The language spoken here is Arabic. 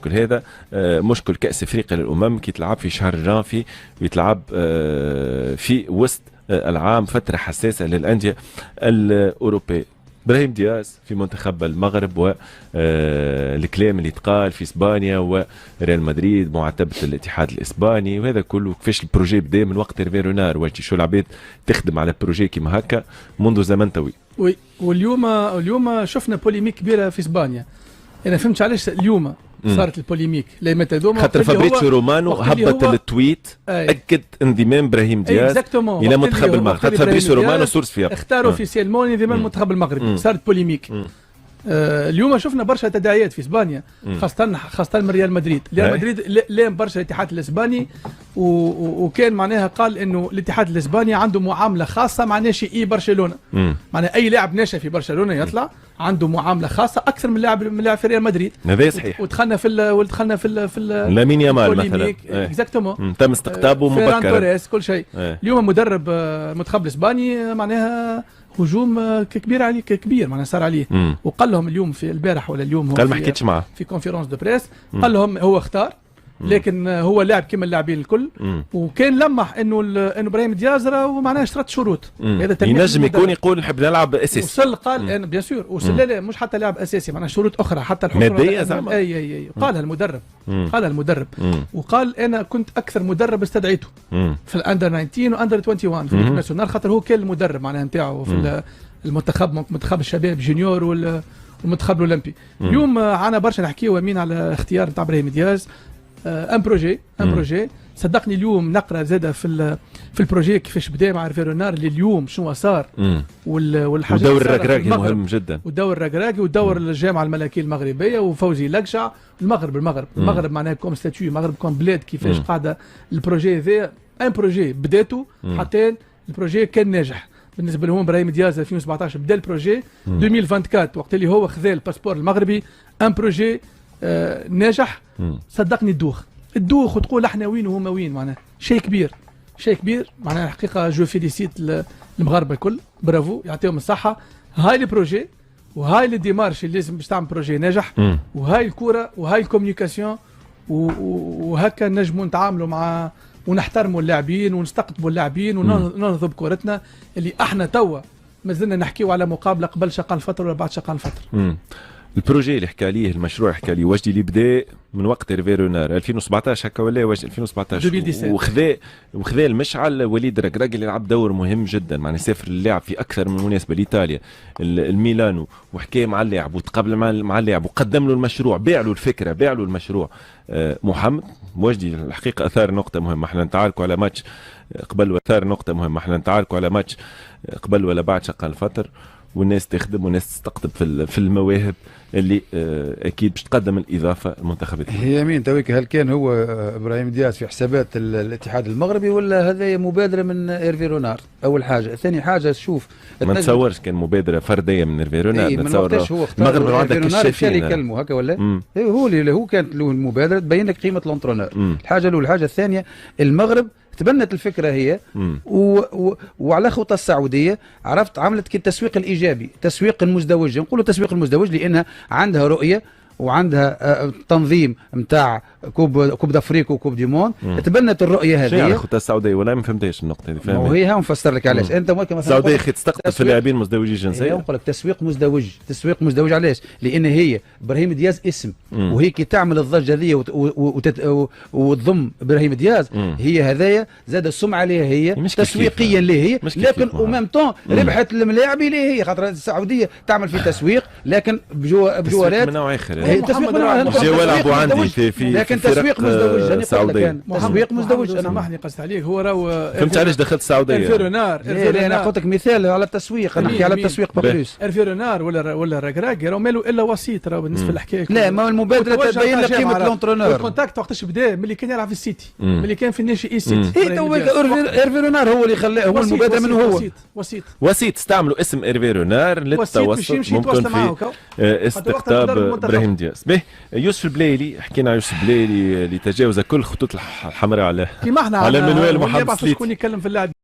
المشكل هذا مشكل كأس افريقيا للامم كي تلعب في شهر جانفي ويتلعب في وسط العام فتره حساسه للانديه الاوروبيه. ابراهيم دياز في منتخب المغرب والكلام اللي تقال في اسبانيا وريال مدريد معاتبه الاتحاد الاسباني وهذا كله، كيفاش البروجي بدا من وقت هيرفي رونار، واش شو العباد تخدم على بروجي كيما هكا منذ زمن طويل. وي، واليوم شفنا بوليميك كبيره في اسبانيا. انا فهمت علاش اليوم صارت البوليميك لما تدوم خاطر فابريتشيو رومانو هبط التويت اكد انضمام ابراهيم دياز الى منتخب المغرب. خاطر فابريتشيو رومانو سورس فيها اختاروا اوفيسيالمون انضمام المنتخب المغربي. صارت بوليميك. اليوم شفنا برشا تداعيات في اسبانيا خاصه من ريال مدريد. ريال مدريد لام برشا الاتحاد الاسباني وكان معناها قال انه الاتحاد الاسباني عنده معامله خاصه مع ناشئي برشلونه. معناها اي لاعب ناشئ في برشلونه يطلع عنده معامله خاصه اكثر من لاعب في ريال مدريد. هذا صحيح. ودخلنا في لامين يامال مثلا اكزاكتومون تم استقطابه مبكرا. توريس كل شيء. اليوم مدرب المنتخب الاسباني معناها هجوم كبير عليه كبير معناها صار عليه. وقال لهم اليوم في البارح ولا اليوم هو قال ما حكيتش معاه في كونفيرونس دو بريس. قال لهم هو اختار لكن هو لاعب كما اللاعبين الكل. وكان لمح انه ابراهيم دياز راه معناها اشترط شروط. هذا ينجم يكون يقول نحب نلعب اساسي. وصل قال انا بيان سور وصل لا مش حتى لاعب اساسي معناها شروط اخرى حتى ماديه زعما. اي قالها المدرب. وقال انا كنت اكثر مدرب استدعيته في الاندر 19 واندر 21 في الناسيونال خاطر هو كان المدرب معناها نتاعو في منتخب الشباب جونيور والمنتخب الاولمبي. اليوم عنا برشا نحكيو يمين على اختيار نتاع ابراهيم دياز. ان بروجي صدقني. اليوم نقرا زاده في البروجي كيفاش بدا مع هيرفي رونار اليوم شنو صار والحاجات. والدور الركراكي مهم جدا. والدور الركراكي والدور الجامعه الملكيه المغربيه وفوزي لقشع. المغرب معناها كوم ستاتيو المغرب كوم بلاد كيفاش قاعده البروجي ذا. ان بروجي بداته حتى البروجي كان ناجح بالنسبه لهم. ابراهيم دياز 2017 بدا البروجي 2024 وقت اللي هو خذا الباسبور المغربي. ان بروجي ناجح صدقني. تدوخ وتقول احنا وين وهما وين معناها شيء كبير معناها الحقيقه. جو فيليسيت المغاربه الكل برافو يعطيهم الصحه. هاي البروجي وهاي الديمارش اللي لازم باش تعمل بروجي ناجح. وهاي الكوره وهاي الكوميونيكاسيون وهكا نجموا نتعاملوا مع ونحترموا اللاعبين ونستقطبوا اللاعبين وننهضوا بكورتنا اللي احنا توا مازلنا نحكيو على مقابله قبل شقان الفتره ولا بعد شقان الفتره. البروجي اللي حكى عليه المشروع حكى عليه وجدي اللي بدا من وقت هيرفي رونار 2017 هكا ولا واش 2017 وخذا المشعل وليد ركراكي اللي لعب دور مهم جدا معناه سافر اللعب في اكثر من مناسبه لايطاليا الميلانو وحكى مع اللاعب وتقابل مع اللاعب وقدم له المشروع باع له الفكره باع له المشروع. محمد وجدي الحقيقه اثار نقطه مهمه. احنا نتعاركوا على ماتش قبل واثار نقطه مهمه. احنا نتعاركوا على ماتش قبل ولا بعد شقان الفتر والناس تخدم والناس تستقطب في المواهب اللي اكيد باش تقدم الاضافه المنتخبات. هي مين تويك هل كان هو ابراهيم دياز في حسابات الاتحاد المغربي ولا هذا مبادره من هيرفي رونار؟ اول حاجه. ثاني حاجه شوف ما نتصورش كان مبادره فرديه من هيرفي رونار. نتصور المغرب عندك الشافين يكلموا هكا ولا هو كانت له المبادره تبين لك قيمه الانترونور. الحاجه الاولى. الحاجه الثانيه المغرب تبنت الفكره هي وعلى خطى السعوديه عملت كالتسويق الايجابي تسويق المزدوج. نقولوا تسويق المزدوج لانها عندها رؤيه وعندها تنظيم نتاع كوب دافريك وكوب دي مون. تبنت الرؤيه هذه. شنو خطه السعوديه ولا ما فهمتش النقطه هذه فاهم. وهي ها نفسر لك علاش. انت مثلا السعوديه تستقطب في اللاعبين مزدوجي الجنسيه. نقول لك تسويق مزدوج علاش؟ لان هي ابراهيم دياز اسم وهي كي تعمل الضجه ذي وتضم ابراهيم دياز هي هذايا زاد السمعه عليها هي تسويقيا ليه هي لكن ومام طون ربحت الملاعبي ليه هي خاطر السعوديه تعمل في تسويق لكن بجوارات من نوع اخر. تسويق يلعبوا عندي في لكن تسويق مزدوج. السعوديه تسويق مزدوج. انا سامحني قصدت عليك هو راهو فهمت علاش دخلت السعوديه. هيرفي رونار انا قلت لك مثال على التسويق. نحكي على التسويق بلوس. هيرفي رونار ولا ركراكي راهو مالو الا وسيط راهو بالنسبه للحكايه. لا ما المبادره تبين لك قيمه الانترونور. الكونتاكت وقتاش بدا ملي كان يلعب في السيتي ملي كان في الناشئين السيتي. هيرفي رونار هو اللي خلاه هو المبادره منه هو وسيط استعملوا اسم هيرفي رونار للتوسط ممكن في استقطاب ابراهيم دياز. يوسف البلايلي حكينا على يوسف البلايلي اللي تجاوز كل الخطوط الحمراء على كيما احنا على منوال محمد سليت. شكون يتكلم في اللاعب